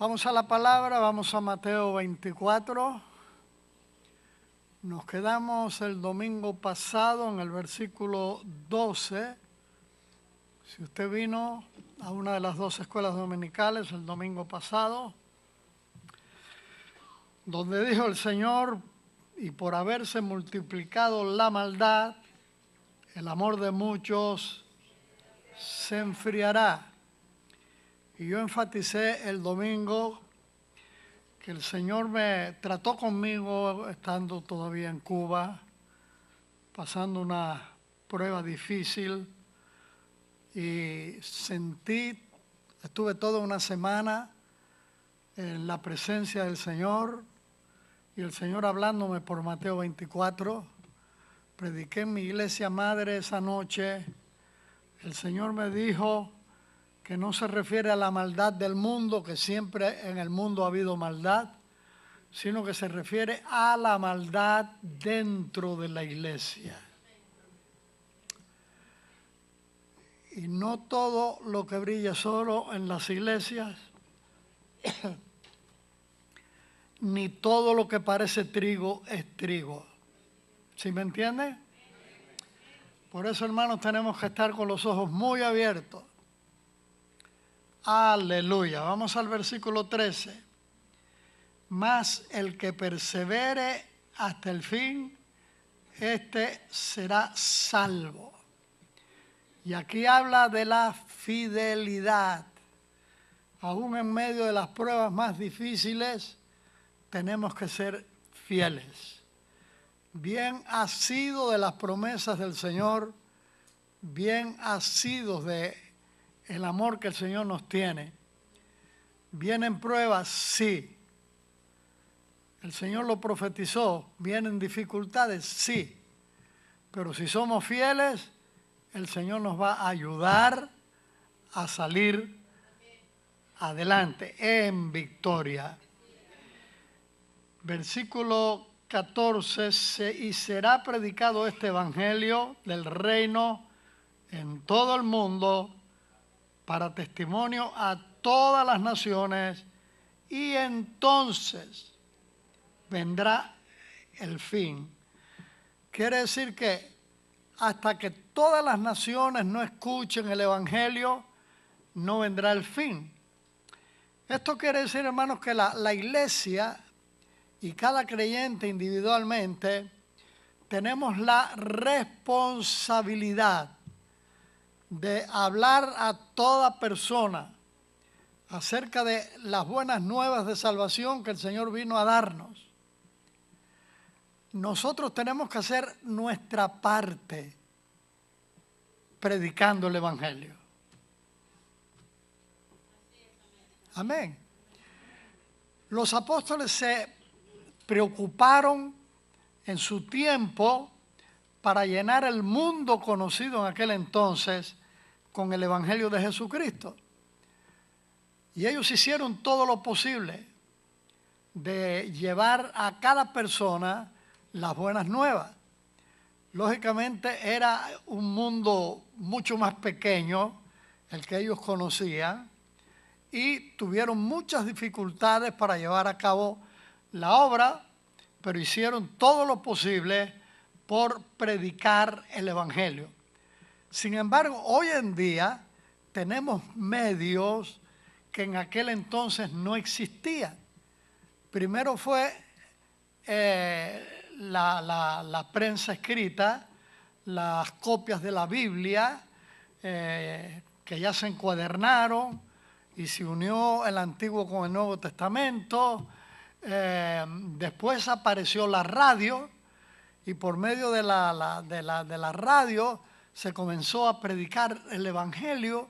Vamos a la palabra, vamos a Mateo 24. Nos quedamos el domingo pasado en el versículo 12. Si usted vino a una de las 2 escuelas dominicales el domingo pasado, donde dijo el Señor, y por haberse multiplicado la maldad, el amor de muchos se enfriará. Y yo enfaticé el domingo que el Señor me trató conmigo estando todavía en Cuba, pasando una prueba difícil, y estuve toda una semana en la presencia del Señor, y el Señor hablándome por Mateo 24. Prediqué en mi iglesia madre esa noche. El Señor me dijo que no se refiere a la maldad del mundo, que siempre en el mundo ha habido maldad, sino que se refiere a la maldad dentro de la iglesia. Y no todo lo que brilla solo en las iglesias, ni todo lo que parece trigo es trigo. ¿Sí me entiende? Por eso, hermanos, tenemos que estar con los ojos muy abiertos. Aleluya. Vamos al versículo 13. Mas el que persevere hasta el fin, este será salvo. Y aquí habla de la fidelidad. Aún en medio de las pruebas más difíciles, tenemos que ser fieles. Bien asidos de las promesas del Señor, bien asidos de el amor que el Señor nos tiene. ¿Vienen pruebas? Sí. El Señor lo profetizó. ¿Vienen dificultades? Sí. Pero si somos fieles, el Señor nos va a ayudar a salir adelante en victoria. Versículo 14. Y será predicado este evangelio del reino en todo el mundo, para testimonio a todas las naciones, y entonces vendrá el fin. Quiere decir que hasta que todas las naciones no escuchen el evangelio, no vendrá el fin. Esto quiere decir, hermanos, que la iglesia y cada creyente individualmente tenemos la responsabilidad de hablar a toda persona acerca de las buenas nuevas de salvación que el Señor vino a darnos. Nosotros tenemos que hacer nuestra parte predicando el evangelio. Amén. Los apóstoles se preocuparon en su tiempo para llenar el mundo conocido en aquel entonces con el evangelio de Jesucristo. Y ellos hicieron todo lo posible de llevar a cada persona las buenas nuevas. Lógicamente era un mundo mucho más pequeño el que ellos conocían, y tuvieron muchas dificultades para llevar a cabo la obra, pero hicieron todo lo posible por predicar el evangelio. Sin embargo, hoy en día tenemos medios que en aquel entonces no existían. Primero fue la prensa escrita, las copias de la Biblia, que ya se encuadernaron y se unió el Antiguo con el Nuevo Testamento. Después apareció la radio, y por medio de la radio se comenzó a predicar el evangelio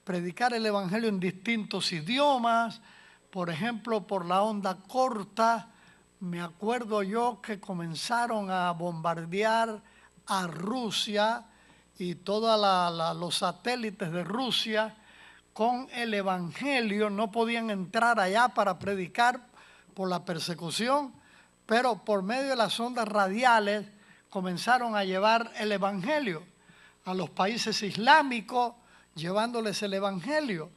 en distintos idiomas. Por ejemplo, por la onda corta, me acuerdo yo que comenzaron a bombardear a Rusia y todos los satélites de Rusia con el evangelio. No podían entrar allá para predicar por la persecución, pero por medio de las ondas radiales comenzaron a llevar el evangelio a los países islámicos, llevándoles el evangelio.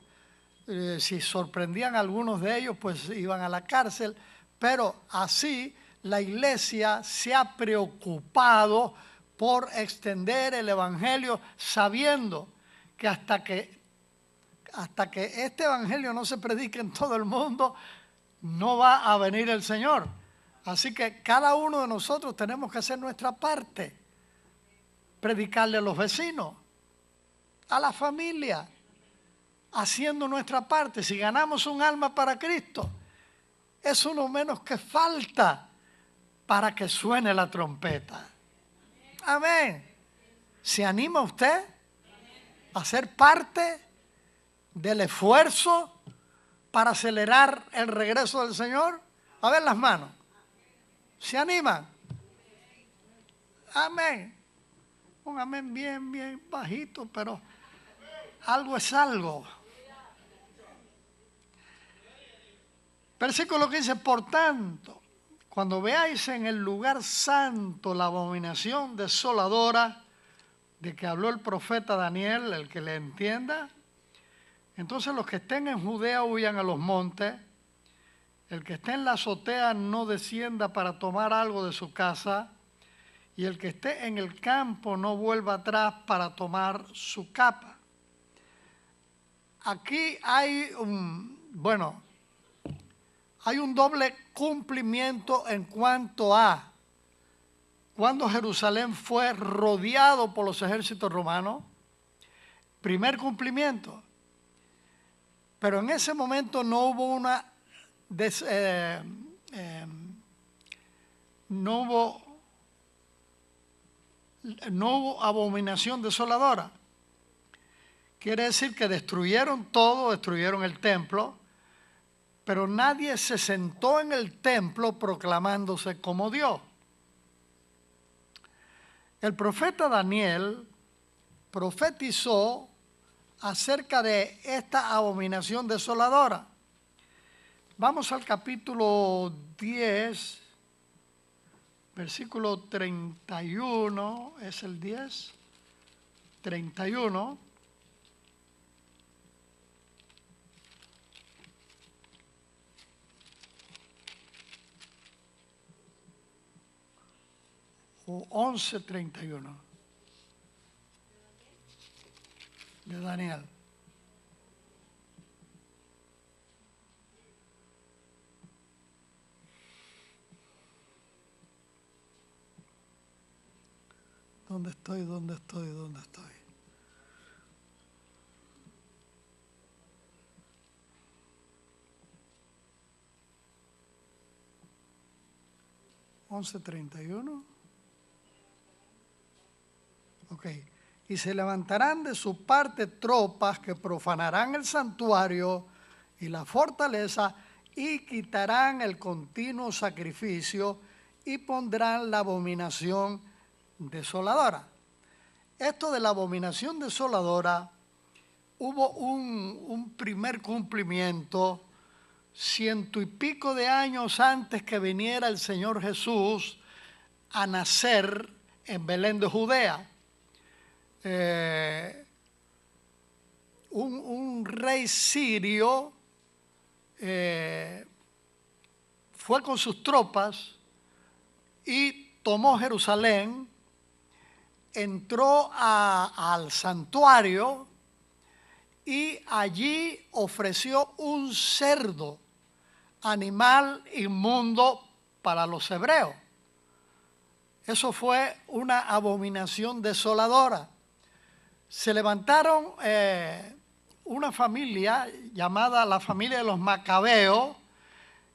si sorprendían a algunos de ellos, pues iban a la cárcel. Pero así la iglesia se ha preocupado por extender el evangelio, sabiendo que hasta que este evangelio no se predique en todo el mundo, no va a venir el Señor. Así que cada uno de nosotros tenemos que hacer nuestra parte. Predicarle a los vecinos, a la familia, haciendo nuestra parte. Si ganamos un alma para Cristo, es uno menos que falta para que suene la trompeta. Amén. ¿Se anima usted a ser parte del esfuerzo para acelerar el regreso del Señor? A ver las manos. ¿Se animan? Amén. Un amén bien bajito, pero algo es algo. Versículo 15, por tanto, cuando veáis en el lugar santo la abominación desoladora de que habló el profeta Daniel, el que le entienda, entonces los que estén en Judea huyan a los montes, el que esté en la azotea no descienda para tomar algo de su casa, y el que esté en el campo no vuelva atrás para tomar su capa. Aquí hay hay un doble cumplimiento en cuanto a cuando Jerusalén fue rodeado por los ejércitos romanos. Primer cumplimiento. Pero en ese momento no hubo no hubo abominación desoladora. Quiere decir que destruyeron todo, destruyeron el templo, pero nadie se sentó en el templo proclamándose como Dios. El profeta Daniel profetizó acerca de esta abominación desoladora. Vamos al capítulo 10, versículo 31, es el 10, 31. O 11:31 de Daniel. ¿Dónde estoy? ¿Dónde estoy? ¿Dónde estoy? ¿11:31? Ok. Y se levantarán de su parte tropas que profanarán el santuario y la fortaleza y quitarán el continuo sacrificio y pondrán la abominación desoladora. Esto de la abominación desoladora, hubo un primer cumplimiento 100 y pico de años antes que viniera el Señor Jesús a nacer en Belén de Judea. Un rey sirio fue con sus tropas y tomó Jerusalén, entró al santuario y allí ofreció un cerdo, animal inmundo para los hebreos. Eso fue una abominación desoladora. Se levantaron una familia llamada la familia de los Macabeos.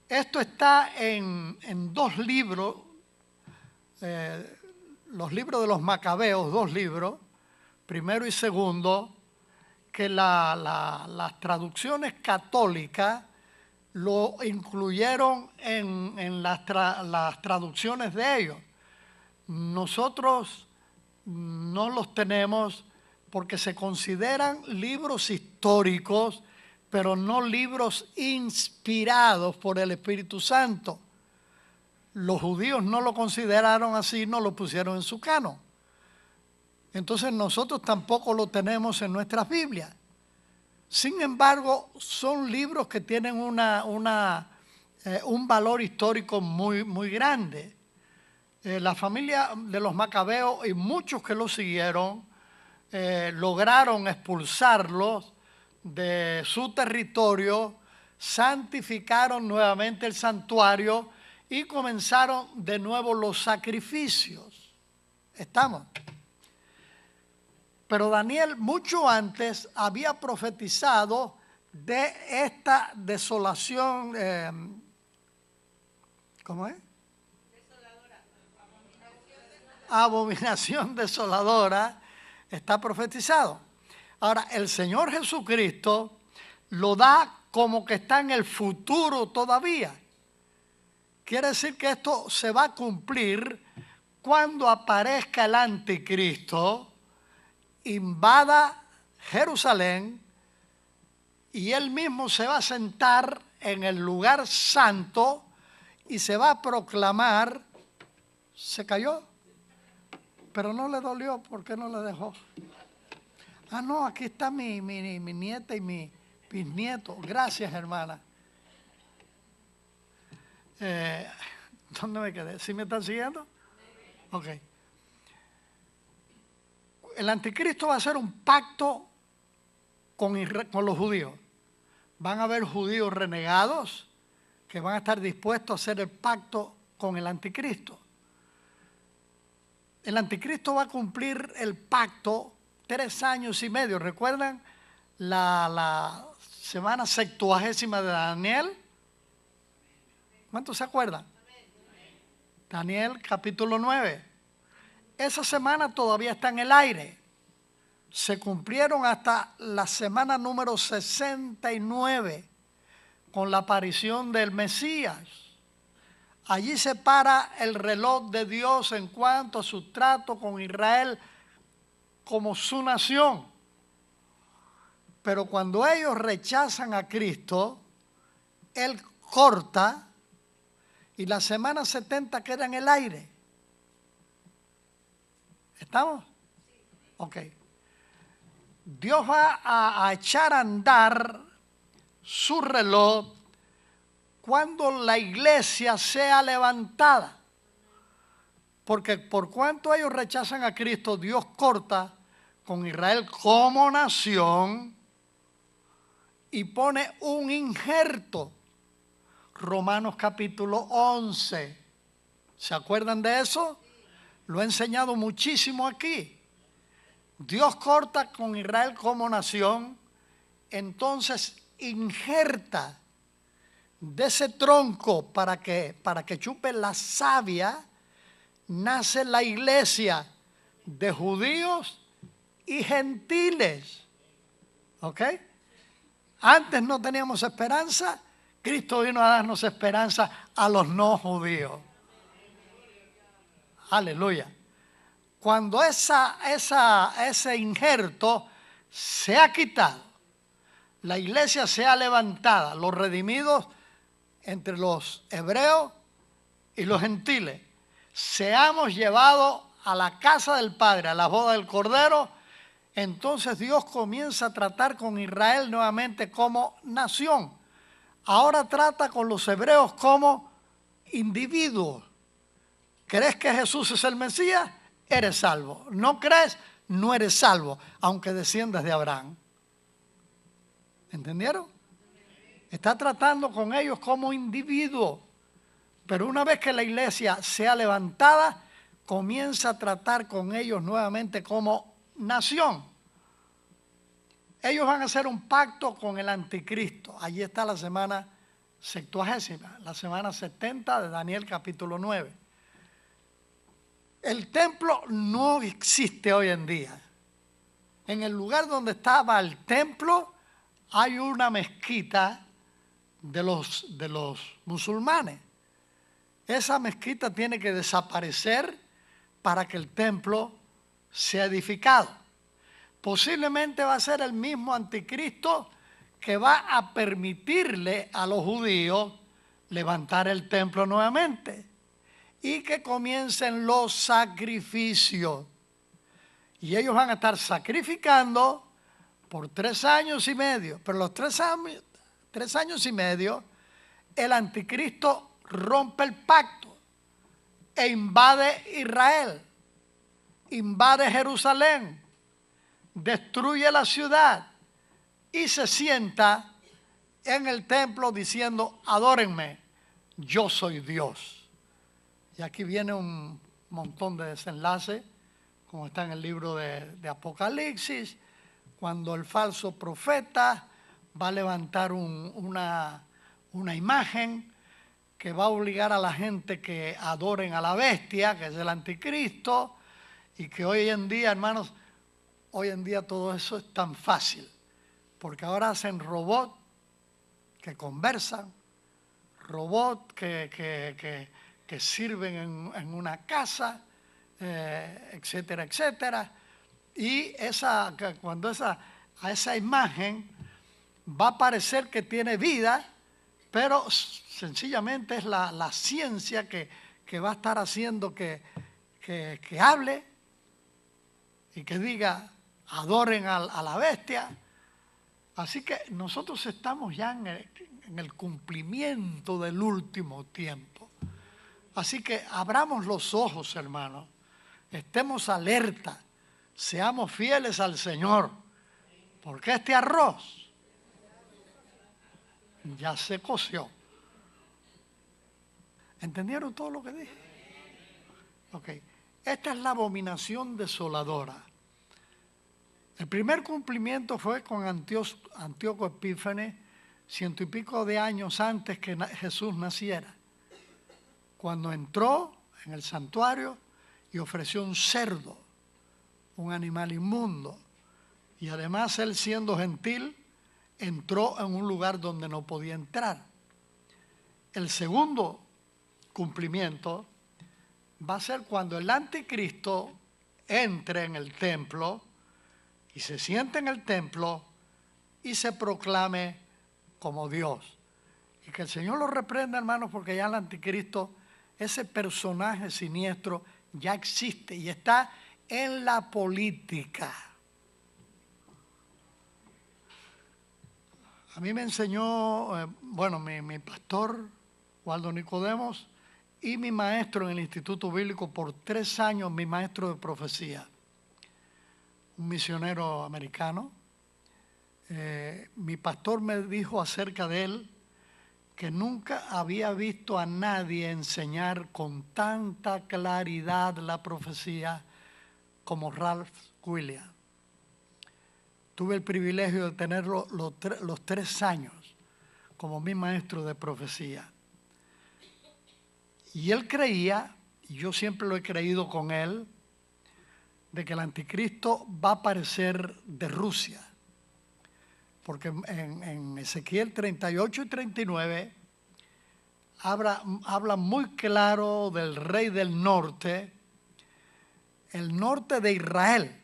Esto está en dos libros, los libros de los Macabeos, dos libros, primero y segundo, que las traducciones católicas lo incluyeron en las traducciones de ellos. Nosotros no los tenemos porque se consideran libros históricos, pero no libros inspirados por el Espíritu Santo. Los judíos no lo consideraron así, no lo pusieron en su canon. Entonces nosotros tampoco lo tenemos en nuestras Biblias. Sin embargo, son libros que tienen un valor histórico muy grande. La familia de los Macabeos y muchos que lo siguieron lograron expulsarlos de su territorio, santificaron nuevamente el santuario y comenzaron de nuevo los sacrificios. ¿Estamos? Pero Daniel mucho antes había profetizado de esta desolación. ¿Cómo es? Abominación desoladora, está profetizado. Ahora, el Señor Jesucristo lo da como que está en el futuro todavía. Quiere decir que esto se va a cumplir cuando aparezca el anticristo, invada Jerusalén y él mismo se va a sentar en el lugar santo y se va a proclamar. ¿Se cayó? Pero no le dolió, ¿por qué no le dejó? Ah, no, aquí está mi nieta y mi bisnieto. Gracias, hermana. ¿Dónde me quedé? ¿Sí me están siguiendo? Ok. El anticristo va a hacer un pacto con los judíos. Van a haber judíos renegados que van a estar dispuestos a hacer el pacto con el anticristo. El anticristo va a cumplir el pacto 3 años y medio. ¿Recuerdan la semana 70ª de Daniel? ¿Cuántos se acuerdan? Daniel capítulo 9. Esa semana todavía está en el aire. Se cumplieron hasta la semana número 69 con la aparición del Mesías. Allí se para el reloj de Dios en cuanto a su trato con Israel como su nación. Pero cuando ellos rechazan a Cristo, Él corta y la semana 70 queda en el aire. ¿Estamos? Ok. Dios va a echar a andar su reloj cuando la iglesia sea levantada. Porque por cuanto ellos rechazan a Cristo, Dios corta con Israel como nación y pone un injerto. Romanos capítulo 11. ¿Se acuerdan de eso? Lo he enseñado muchísimo aquí. Dios corta con Israel como nación, entonces injerta de ese tronco para que chupe la savia, nace la iglesia de judíos y gentiles. ¿Ok? Antes no teníamos esperanza, Cristo vino a darnos esperanza a los no judíos. Aleluya. Cuando ese injerto se ha quitado, la iglesia se ha levantada, los redimidos entre los hebreos y los gentiles, seamos llevados a la casa del Padre, a la boda del Cordero, entonces Dios comienza a tratar con Israel nuevamente como nación. Ahora trata con los hebreos como individuos. ¿Crees que Jesús es el Mesías? Eres salvo. ¿No crees? No eres salvo, aunque desciendas de Abraham. ¿Entendieron? Está tratando con ellos como individuos. Pero una vez que la iglesia sea levantada, comienza a tratar con ellos nuevamente como nación. Ellos van a hacer un pacto con el anticristo. Allí está la semana 70ª, la semana 70 de Daniel capítulo 9. El templo no existe hoy en día. En el lugar donde estaba el templo hay una mezquita de los musulmanes. Esa mezquita tiene que desaparecer para que el templo sea edificado. Posiblemente va a ser el mismo anticristo que va a permitirle a los judíos levantar el templo nuevamente y que comiencen los sacrificios. Y ellos van a estar sacrificando por 3 años y medio. Pero los 3 años y medio, el anticristo rompe el pacto e invade Israel, invade Jerusalén, destruye la ciudad y se sienta en el templo diciendo: adórenme, yo soy Dios. Y aquí viene un montón de desenlaces, como está en el libro de Apocalipsis, cuando el falso profeta va a levantar una imagen que va a obligar a la gente que adoren a la bestia, que es el anticristo, y que hoy en día, hermanos, hoy en día todo eso es tan fácil, porque ahora hacen robots que conversan, robots que sirven en una casa, etcétera, etcétera. Y cuando a esa imagen va a parecer que tiene vida, pero sencillamente es la ciencia que va a estar haciendo que hable y que diga: adoren a la bestia. Así que nosotros estamos ya en el cumplimiento del último tiempo. Así que abramos los ojos, hermanos, estemos alerta, seamos fieles al Señor, porque este arroz ya se coció. ¿Entendieron todo lo que dije? Ok. Esta es la abominación desoladora. El primer cumplimiento fue con Antíoco Epífanes, 100 y pico de años antes que Jesús naciera, cuando entró en el santuario y ofreció un cerdo, un animal inmundo. Y además él, siendo gentil, entró en un lugar donde no podía entrar. El segundo cumplimiento va a ser cuando el anticristo entre en el templo y se siente en el templo y se proclame como Dios. Y que el Señor lo reprenda, hermanos, porque ya el anticristo, ese personaje siniestro, ya existe y está en la política. A mí me enseñó, mi pastor, Waldo Nicodemos, y mi maestro en el Instituto Bíblico por 3 años, mi maestro de profecía, un misionero americano. Mi pastor me dijo acerca de él que nunca había visto a nadie enseñar con tanta claridad la profecía como Ralph Williams. Tuve el privilegio de tenerlo los 3 años como mi maestro de profecía. Y él creía, y yo siempre lo he creído con él, de que el anticristo va a aparecer de Rusia. Porque en Ezequiel 38 y 39 habla muy claro del rey del norte, el norte de Israel.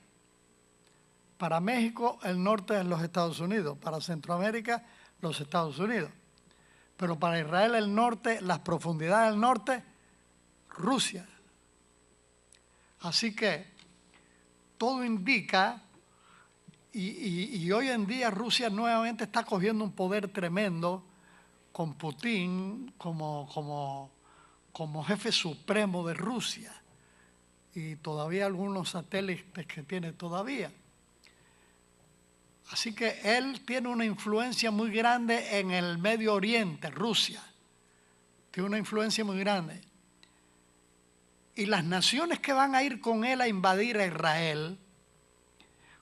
Para México, el norte es los Estados Unidos. Para Centroamérica, los Estados Unidos. Pero para Israel, el norte, las profundidades del norte, Rusia. Así que todo indica, y hoy en día Rusia nuevamente está cogiendo un poder tremendo con Putin como jefe supremo de Rusia. Y todavía algunos satélites que tiene todavía. Así que él tiene una influencia muy grande en el Medio Oriente, Rusia. Tiene una influencia muy grande. Y las naciones que van a ir con él a invadir a Israel,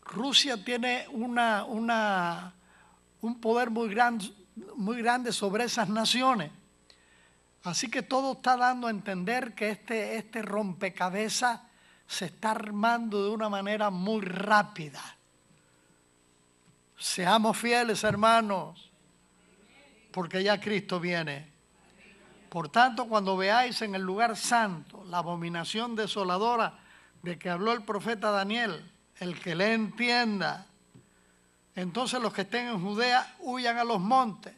Rusia tiene un poder muy grande sobre esas naciones. Así que todo está dando a entender que este rompecabezas se está armando de una manera muy rápida. Seamos fieles, hermanos, porque ya Cristo viene. Por tanto, cuando veáis en el lugar santo la abominación desoladora de que habló el profeta Daniel, el que le entienda, entonces los que estén en Judea huyan a los montes.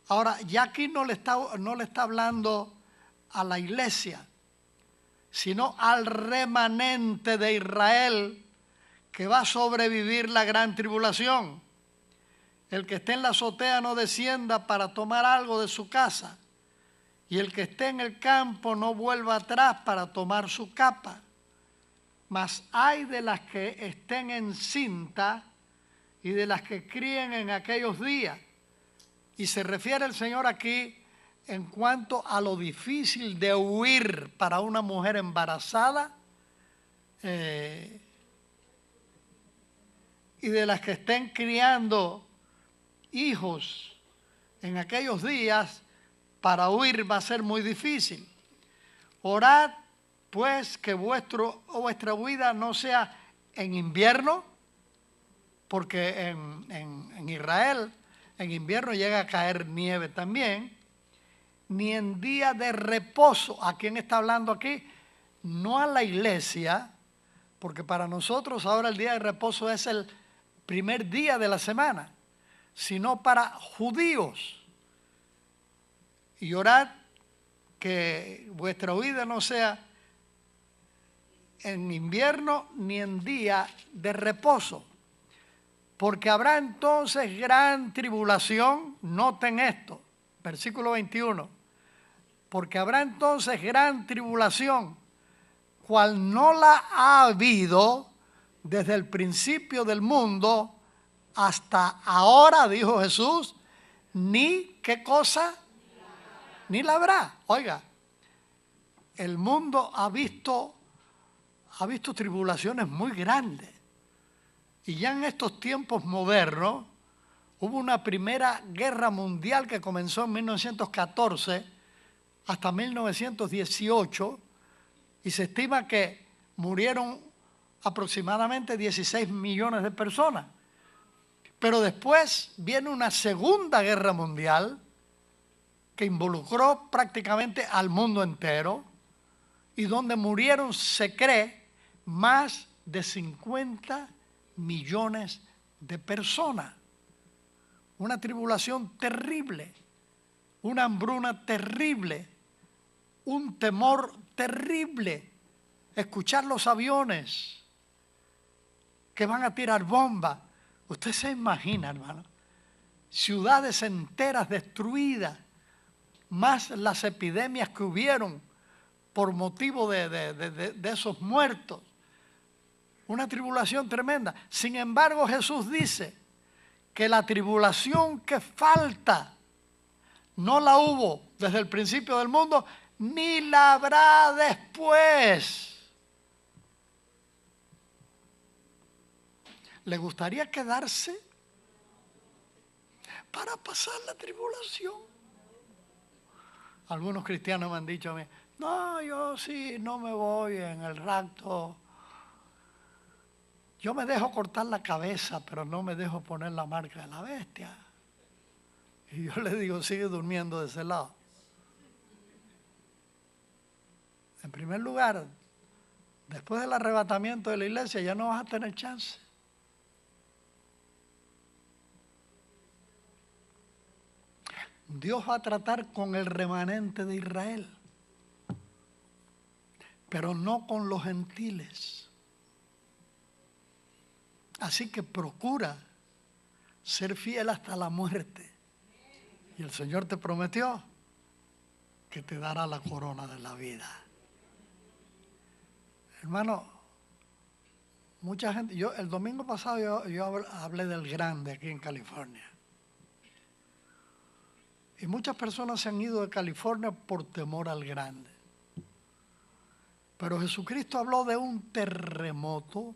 Ahora, ya aquí no le está hablando a la iglesia, sino al remanente de Israel que va a sobrevivir la gran tribulación. El que esté en la azotea no descienda para tomar algo de su casa, y el que esté en el campo no vuelva atrás para tomar su capa. Mas hay de las que estén encinta y de las que críen en aquellos días. Y se refiere el Señor aquí en cuanto a lo difícil de huir para una mujer embarazada y de las que estén criando hijos en aquellos días. Para huir va a ser muy difícil. Orad pues que vuestra huida no sea en invierno, porque en Israel en invierno llega a caer nieve también, ni en día de reposo. ¿A quién está hablando aquí? No a la iglesia, porque para nosotros ahora el día de reposo es el primer día de la semana, sino para judíos. Y orad que vuestra huida no sea en invierno ni en día de reposo, porque habrá entonces gran tribulación. Noten esto, versículo 21, porque habrá entonces gran tribulación, cual no la ha habido desde el principio del mundo hasta ahora, dijo Jesús, ni qué cosa, ni la habrá. Oiga, el mundo ha visto tribulaciones muy grandes. Y ya en estos tiempos modernos hubo una primera guerra mundial que comenzó en 1914 hasta 1918 y se estima que murieron aproximadamente 16 millones de personas. Pero después viene una segunda guerra mundial que involucró prácticamente al mundo entero y donde murieron, se cree, más de 50 millones de personas. Una tribulación terrible, una hambruna terrible, un temor terrible. Escuchar los aviones que van a tirar bombas. Usted se imagina, hermano, ciudades enteras destruidas, más las epidemias que hubieron por motivo de esos muertos. Una tribulación tremenda. Sin embargo, Jesús dice que la tribulación que falta no la hubo desde el principio del mundo, ni la habrá después. ¿Le gustaría quedarse para pasar la tribulación? Algunos cristianos me han dicho a mí, no, yo sí, no me voy en el rapto. Yo me dejo cortar la cabeza, pero no me dejo poner la marca de la bestia. Y yo le digo, sigue durmiendo de ese lado. En primer lugar, después del arrebatamiento de la iglesia ya no vas a tener chance. Dios va a tratar con el remanente de Israel, pero no con los gentiles. Así que procura ser fiel hasta la muerte. Y el Señor te prometió que te dará la corona de la vida. Hermano, mucha gente, el domingo pasado yo hablé del grande aquí en California. Y muchas personas se han ido de California por temor al grande. Pero Jesucristo habló de un terremoto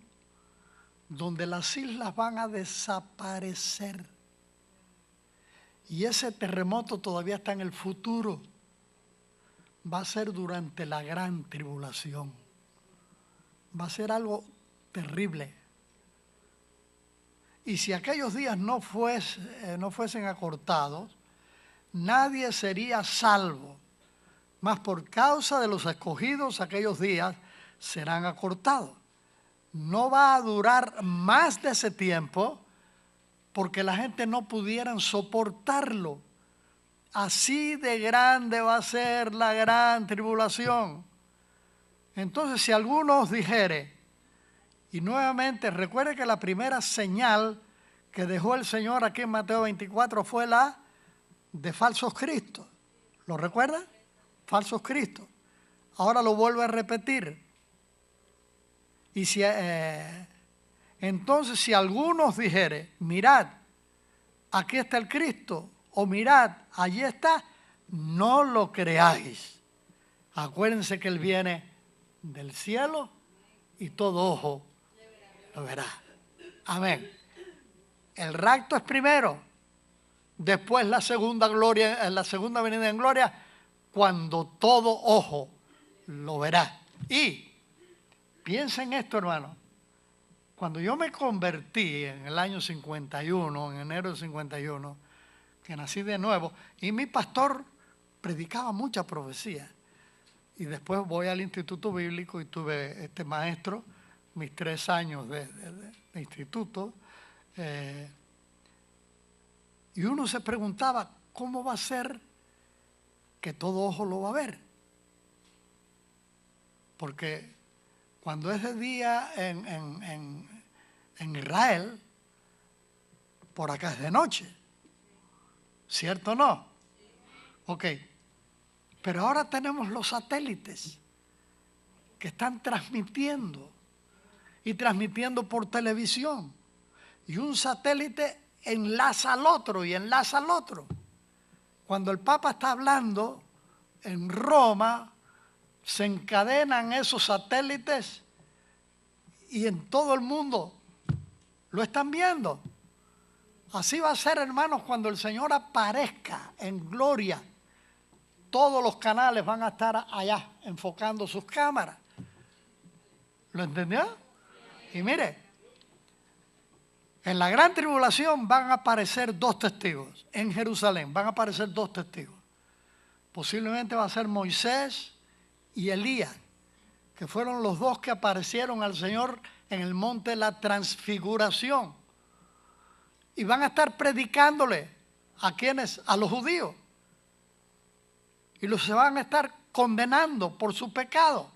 donde las islas van a desaparecer. Y ese terremoto todavía está en el futuro. Va a ser durante la gran tribulación. Va a ser algo terrible. Y si aquellos días no fuesen acortados, nadie sería salvo. Mas por causa de los escogidos, aquellos días serán acortados. No va a durar más de ese tiempo porque la gente no pudieran soportarlo. Así de grande va a ser la gran tribulación. Entonces, si alguno os dijere, Y nuevamente, recuerde que la primera señal que dejó el Señor aquí en Mateo 24 fue la de falsos cristos. ¿Lo recuerda? Falsos cristos. Ahora lo vuelve a repetir. Y si, entonces, si algunos dijere, mirad, aquí está el Cristo, o mirad, allí está, no lo creáis. Acuérdense que Él viene del cielo y todo ojo lo verá. Amén. El rapto es primero, después la segunda gloria, la segunda venida en gloria, cuando todo ojo lo verá. Y piensen esto, hermano. Cuando yo me convertí en el año 51, en enero del 51, que nací de nuevo, y mi pastor predicaba mucha profecía. Y después voy al Instituto Bíblico y tuve este maestro, mis 3 años de instituto, y uno se preguntaba, ¿cómo va a ser que todo ojo lo va a ver? Porque cuando es de día en Israel, por acá es de noche. ¿Cierto o no? Ok. Pero ahora tenemos los satélites que están transmitiendo y transmitiendo por televisión. Y un satélite enlaza al otro y enlaza al otro. Cuando el Papa está hablando en Roma, se encadenan esos satélites y en todo el mundo lo están viendo. Así va a ser, hermanos, cuando el Señor aparezca en gloria. Todos los canales van a estar allá enfocando sus cámaras. ¿Lo entendió? Y mire, en la gran tribulación van a aparecer 2 testigos. En Jerusalén van a aparecer 2 testigos. Posiblemente va a ser Moisés y Elías, que fueron los 2 que aparecieron al Señor en el monte de la transfiguración. Y van a estar predicándole a quienes, a los judíos. Y los se van a estar condenando por su pecado.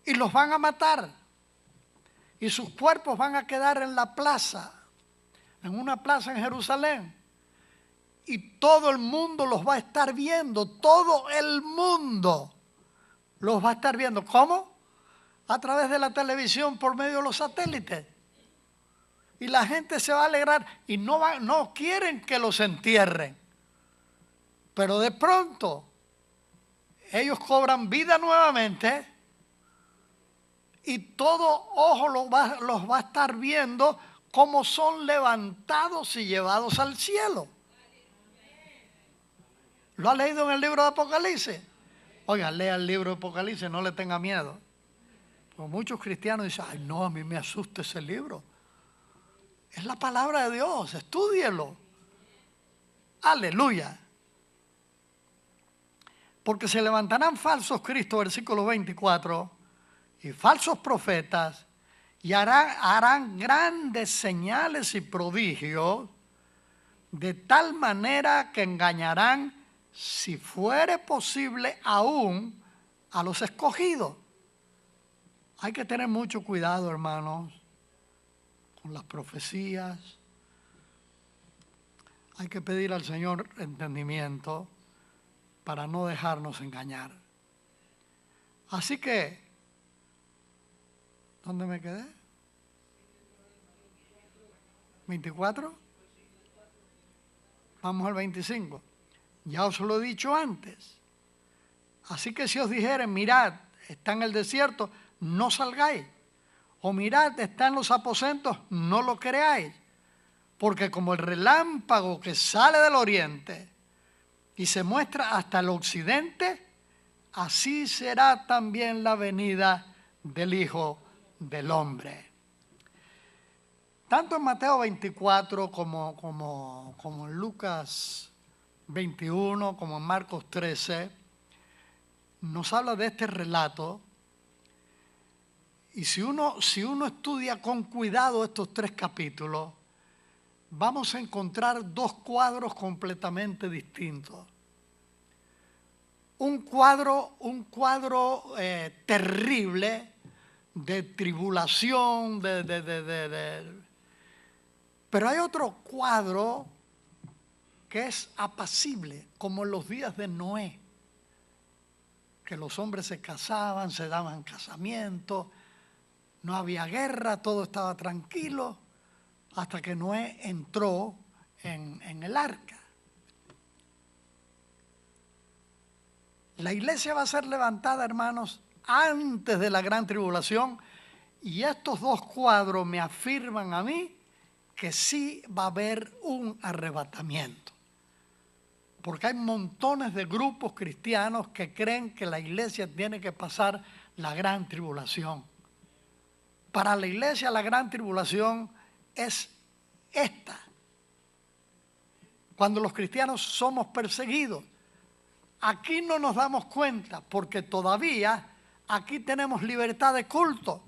Y los van a matar. Y sus cuerpos van a quedar en la plaza, en una plaza en Jerusalén. Y todo el mundo los va a estar viendo. Todo el mundo los va a estar viendo. ¿Cómo? A través de la televisión, por medio de los satélites. Y la gente se va a alegrar y no quieren que los entierren. Pero de pronto ellos cobran vida nuevamente y todo ojo los va a estar viendo cómo son levantados y llevados al cielo. ¿Lo ha leído en el libro de Apocalipsis? Oiga, lea el libro de Apocalipsis, no le tenga miedo. Porque muchos cristianos dicen, ay no, a mí me asusta ese libro. Es la palabra de Dios, estúdielo. Aleluya. Porque se levantarán falsos cristos, versículo 24, y falsos profetas, y harán grandes señales y prodigios, de tal manera que engañarán, si fuere posible, aún a los escogidos. Hay que tener mucho cuidado, hermanos, con las profecías. Hay que pedir al Señor entendimiento para no dejarnos engañar. Así que, ¿dónde me quedé? ¿24? Vamos al 25. Ya os lo he dicho antes. Así que si os dijeren, mirad, está en el desierto, no salgáis. O mirad, está en los aposentos, no lo creáis. Porque como el relámpago que sale del oriente y se muestra hasta el occidente, así será también la venida del Hijo del Hombre. Tanto en Mateo 24 como en Lucas 21, como en Marcos 13, nos habla de este relato. Y si uno estudia con cuidado estos 3 capítulos, vamos a encontrar 2 cuadros completamente distintos. Un cuadro terrible de tribulación, pero hay otro cuadro que es apacible, como en los días de Noé, que los hombres se casaban, se daban casamiento, no había guerra, todo estaba tranquilo, hasta que Noé entró en el arca. La iglesia va a ser levantada, hermanos, antes de la gran tribulación, y estos dos cuadros me afirman a mí que sí va a haber un arrebatamiento. Porque hay montones de grupos cristianos que creen que la iglesia tiene que pasar la gran tribulación. Para la iglesia la gran tribulación es esta. Cuando los cristianos somos perseguidos. Aquí no nos damos cuenta porque todavía aquí tenemos libertad de culto.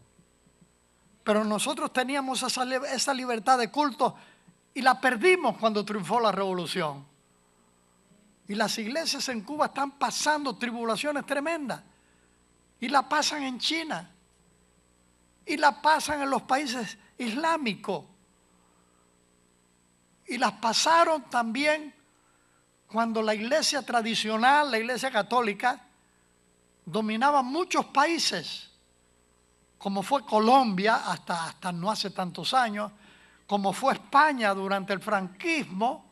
Pero nosotros teníamos esa libertad de culto y la perdimos cuando triunfó la revolución. Y las iglesias en Cuba están pasando tribulaciones tremendas. Y la pasan en China. Y la pasan en los países islámicos. Y las pasaron también cuando la iglesia tradicional, la iglesia católica, dominaba muchos países, como fue Colombia hasta no hace tantos años, como fue España durante el franquismo.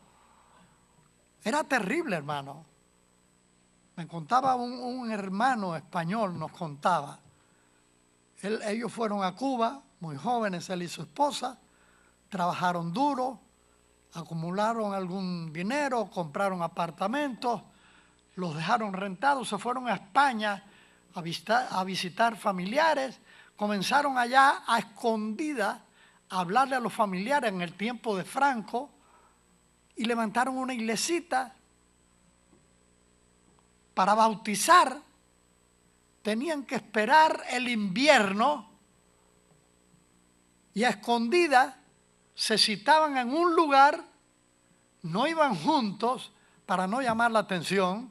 Era terrible, hermano. Me contaba un hermano español, nos contaba. Ellos fueron a Cuba, muy jóvenes, él y su esposa, trabajaron duro, acumularon algún dinero, compraron apartamentos, los dejaron rentados, se fueron a España a visitar familiares, comenzaron allá a escondidas a hablarle a los familiares en el tiempo de Franco y levantaron una iglesita para bautizar. Tenían que esperar el invierno y a escondidas se citaban en un lugar, no iban juntos para no llamar la atención,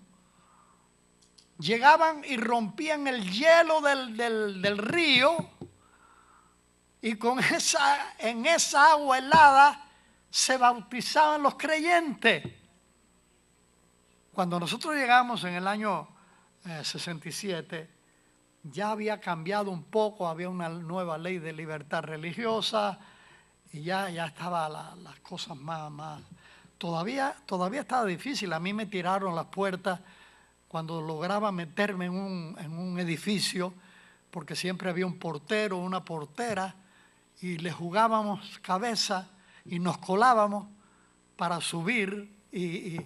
llegaban y rompían el hielo del río y en esa agua helada se bautizaban los creyentes. Cuando nosotros llegamos en el año 67, ya había cambiado un poco, había una nueva ley de libertad religiosa y ya estaba las cosas más. Todavía estaba difícil. A mí me tiraron las puertas cuando lograba meterme en un edificio, porque siempre había un portero, una portera, y le jugábamos cabeza y nos colábamos para subir y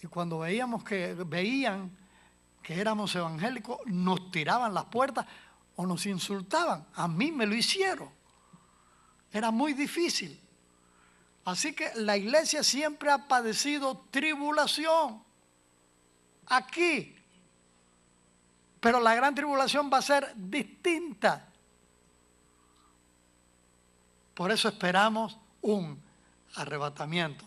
cuando veían que éramos evangélicos, nos tiraban las puertas o nos insultaban. A mí me lo hicieron. Era muy difícil. Así que la iglesia siempre ha padecido tribulación. Aquí. Pero la gran tribulación va a ser distinta. Por eso esperamos un arrebatamiento.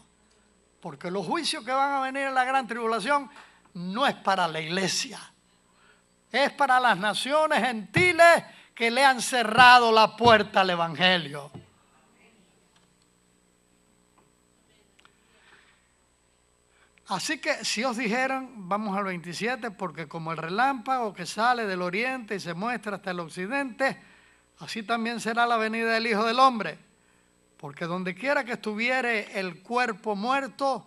Porque los juicios que van a venir en la gran tribulación no es para la iglesia. Es para las naciones gentiles que le han cerrado la puerta al evangelio. Así que si os dijeran, vamos al 27, porque como el relámpago que sale del oriente y se muestra hasta el occidente, así también será la venida del Hijo del Hombre. Porque donde quiera que estuviere el cuerpo muerto,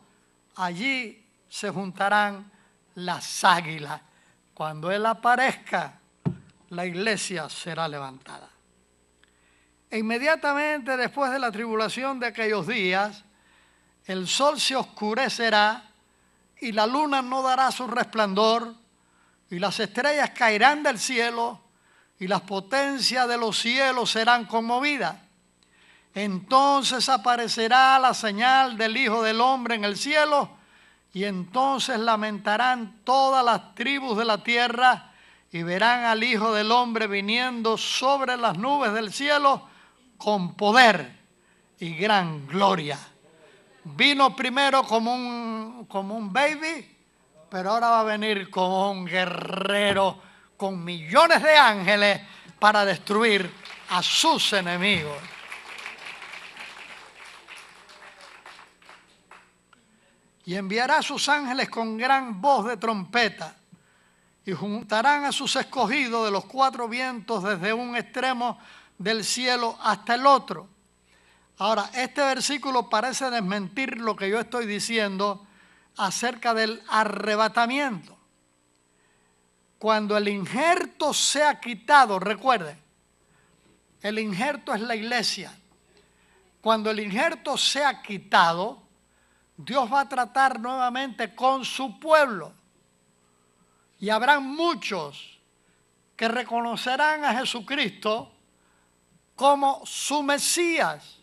allí se juntarán las águilas. Cuando Él aparezca, la iglesia será levantada. E inmediatamente después de la tribulación de aquellos días, el sol se oscurecerá y la luna no dará su resplandor, y las estrellas caerán del cielo, y las potencias de los cielos serán conmovidas. Entonces aparecerá la señal del Hijo del Hombre en el cielo, y entonces lamentarán todas las tribus de la tierra, y verán al Hijo del Hombre viniendo sobre las nubes del cielo con poder y gran gloria. Vino primero como un baby, pero ahora va a venir como un guerrero con millones de ángeles, para destruir a sus enemigos. Y enviará a sus ángeles con gran voz de trompeta, y juntarán a sus escogidos de los cuatro vientos desde un extremo del cielo hasta el otro. Ahora, este versículo parece desmentir lo que yo estoy diciendo acerca del arrebatamiento. Cuando el injerto sea quitado, recuerden, el injerto es la iglesia. Cuando el injerto sea quitado, Dios va a tratar nuevamente con su pueblo. Y habrán muchos que reconocerán a Jesucristo como su Mesías.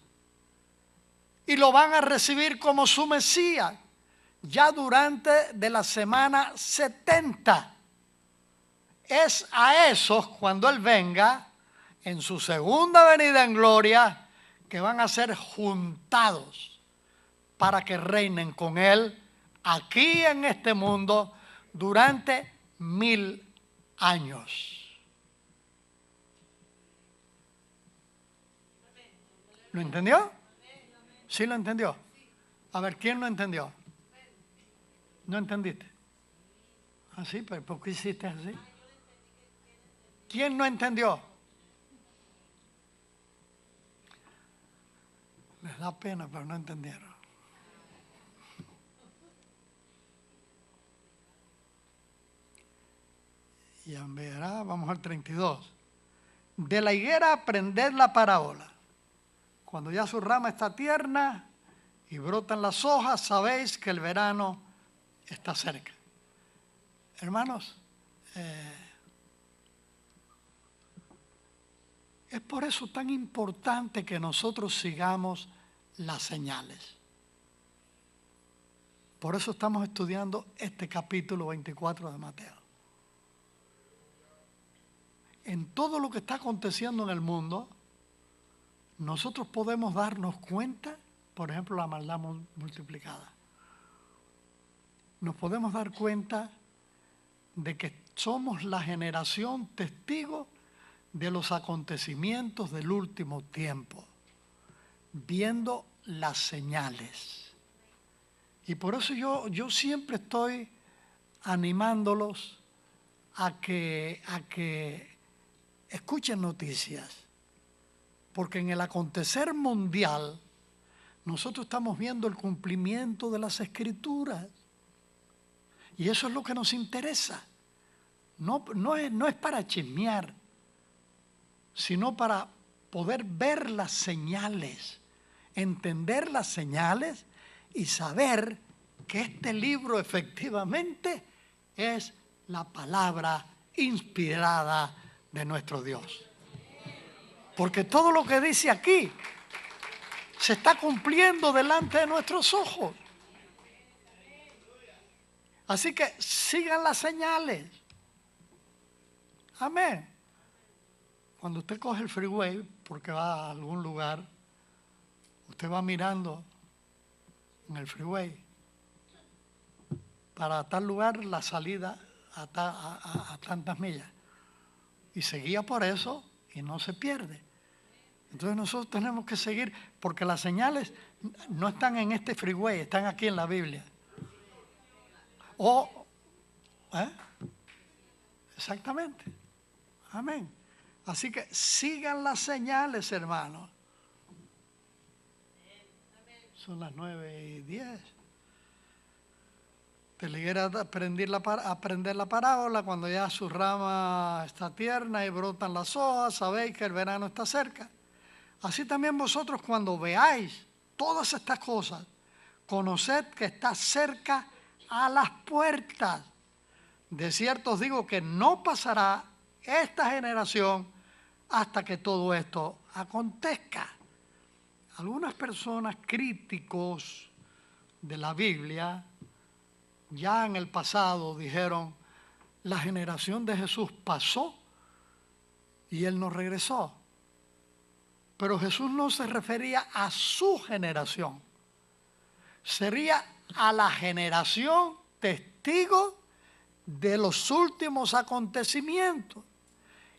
Y lo van a recibir como su Mesías ya durante de la semana 70. Es a esos, cuando Él venga, en su segunda venida en gloria, que van a ser juntados para que reinen con Él aquí en este mundo durante 1000 años. ¿Lo entendió? ¿Sí lo entendió? A ver, ¿quién lo entendió? ¿No entendiste? ¿Ah, sí? ¿Pero por qué hiciste así? ¿Quién no entendió? Les da pena, pero no entendieron. Y enviará, vamos al 32. De la higuera aprended la parábola. Cuando ya su rama está tierna y brotan las hojas, sabéis que el verano está cerca. Hermanos, es por eso tan importante que nosotros sigamos las señales. Por eso estamos estudiando este capítulo 24 de Mateo. En todo lo que está aconteciendo en el mundo, nosotros podemos darnos cuenta, por ejemplo, la maldad multiplicada. Nos podemos dar cuenta de que somos la generación testigo de los acontecimientos del último tiempo, viendo las señales. Y por eso yo siempre estoy animándolos a que escuchen noticias. Porque en el acontecer mundial, nosotros estamos viendo el cumplimiento de las Escrituras. Y eso es lo que nos interesa. No es para chismear, sino para poder ver las señales, entender las señales y saber que este libro efectivamente es la palabra inspirada de nuestro Dios. Porque todo lo que dice aquí se está cumpliendo delante de nuestros ojos. Así que sigan las señales. Amén. Cuando usted coge el freeway porque va a algún lugar, usted va mirando en el freeway para tal lugar la salida a tantas millas. Y se guía por eso y no se pierde. Entonces nosotros tenemos que seguir, porque las señales no están en este freeway, están aquí en la Biblia. Exactamente. Amén. Así que sigan las señales, hermanos. Son las 9:10. De la higuera aprender la parábola, cuando ya su rama está tierna y brotan las hojas, sabéis que el verano está cerca. Así también vosotros, cuando veáis todas estas cosas, conoced que está cerca a las puertas. De cierto os digo que no pasará esta generación hasta que todo esto acontezca. Algunas personas críticos de la Biblia ya en el pasado dijeron: la generación de Jesús pasó y Él no regresó. Pero Jesús no se refería a su generación. Sería a la generación testigo de los últimos acontecimientos.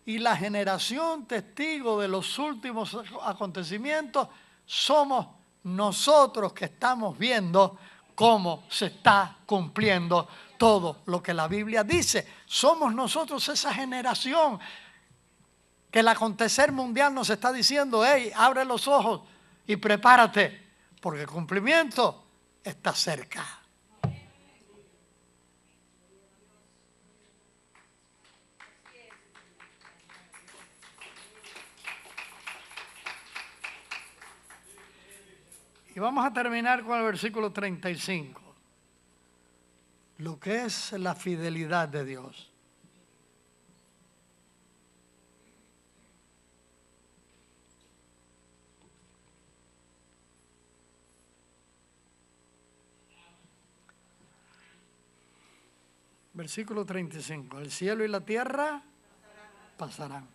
y la generación testigo de los últimos acontecimientos somos nosotros que estamos viendo cómo se está cumpliendo todo lo que la Biblia dice. Somos nosotros esa generación que el acontecer mundial nos está diciendo: hey, abre los ojos y prepárate, porque el cumplimiento está cerca. Y vamos a terminar con el versículo 35. Lo que es la fidelidad de Dios. Versículo 35. El cielo y la tierra pasarán.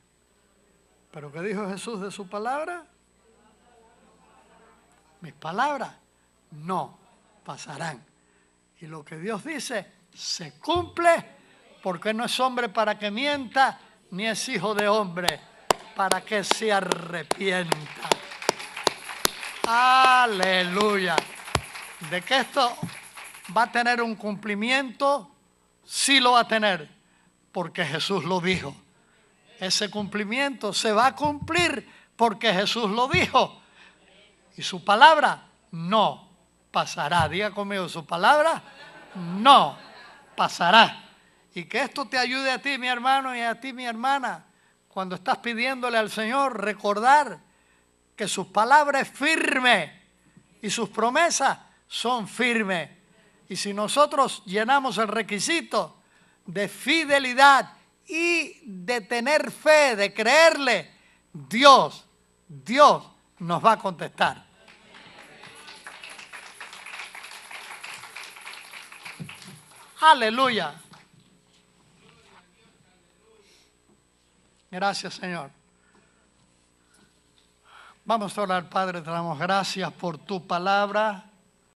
¿Pero qué dijo Jesús de su palabra? Mis palabras no pasarán. Y lo que Dios dice se cumple, porque no es hombre para que mienta, ni es hijo de hombre para que se arrepienta. Aleluya. De que esto va a tener un cumplimiento, sí lo va a tener, porque Jesús lo dijo. Ese cumplimiento se va a cumplir porque Jesús lo dijo. Y su palabra no pasará. Diga conmigo, su palabra no pasará. Y que esto te ayude a ti, mi hermano, y a ti, mi hermana, cuando estás pidiéndole al Señor, recordar que sus palabras es firme y sus promesas son firmes. Y si nosotros llenamos el requisito de fidelidad y de tener fe, de creerle, Dios nos va a contestar. Aleluya. Gracias, Señor. Vamos a orar, Padre, te damos gracias por tu palabra.